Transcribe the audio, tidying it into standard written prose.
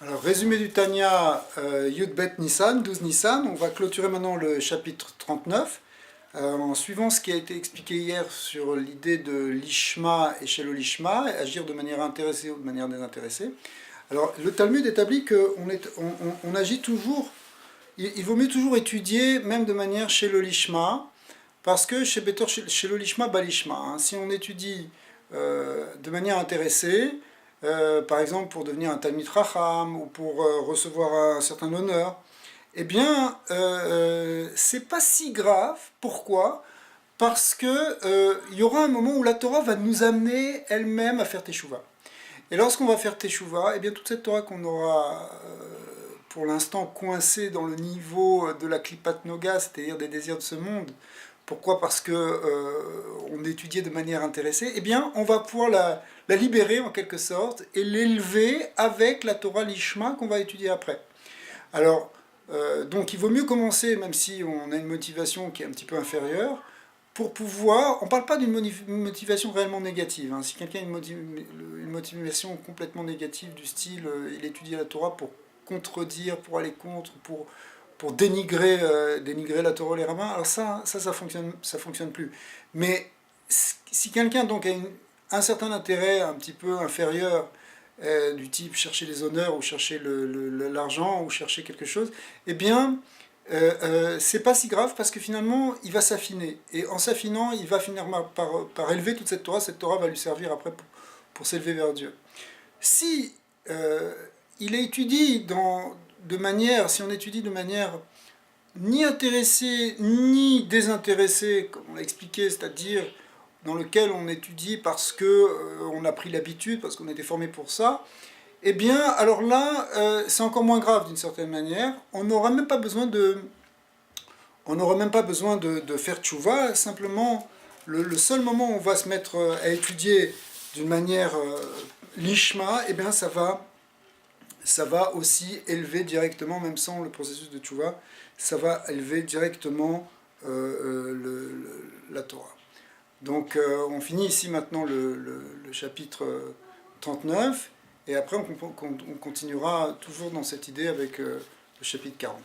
Alors, résumé du Tanya, Yud Bet Nissan, 12 Nissan. On va clôturer maintenant le chapitre 39, en suivant ce qui a été expliqué hier sur l'idée de l'ishma et chez le lishma, agir de manière intéressée ou de manière désintéressée. Alors, le Talmud établit qu'on agit toujours, il vaut mieux toujours étudier, même de manière chez le lishma, parce que chez le lishma, balishma, hein, si on étudie de manière intéressée, par exemple pour devenir un Talmid Chacham ou pour recevoir un certain honneur, eh bien, c'est pas si grave. Pourquoi? Parce que il y aura un moment où la Torah va nous amener elle-même à faire Teshuvah. Et lorsqu'on va faire Teshuvah, eh bien, toute cette Torah qu'on aura pour l'instant coincée dans le niveau de la Klipat Noga, c'est-à-dire des désirs de ce monde, pourquoi? Parce que on étudiait de manière intéressée. Eh bien, on va pouvoir la libérer en quelque sorte et l'élever avec la Torah Lishma qu'on va étudier après. Alors, donc il vaut mieux commencer, même si on a une motivation qui est un petit peu inférieure, pour pouvoir. On ne parle pas d'une motivation réellement négative. Hein. Si quelqu'un a une motivation complètement négative du style il étudie la Torah pour contredire, pour aller contre, pour dénigrer la Torah et les rabbins, alors ça fonctionne plus. Mais si quelqu'un donc a un certain intérêt un petit peu inférieur, du type chercher les honneurs ou chercher l'argent ou chercher quelque chose, eh bien, c'est pas si grave parce que finalement, il va s'affiner. Et en s'affinant, il va finir par élever toute cette Torah va lui servir après pour s'élever vers Dieu. Si il étudie si on étudie de manière ni intéressée ni désintéressée, comme on l'a expliqué, c'est-à-dire dans lequel on étudie parce qu'on a pris l'habitude, parce qu'on a été formé pour ça, eh bien, alors là, c'est encore moins grave d'une certaine manière. On n'aura même pas besoin de faire tchouva, simplement, le seul moment où on va se mettre à étudier d'une manière lishma, eh bien, ça va aussi élever directement, même sans le processus de tchouva, ça va élever directement la Torah. Donc on finit ici maintenant le chapitre 39, et après on continuera toujours dans cette idée avec le chapitre 40.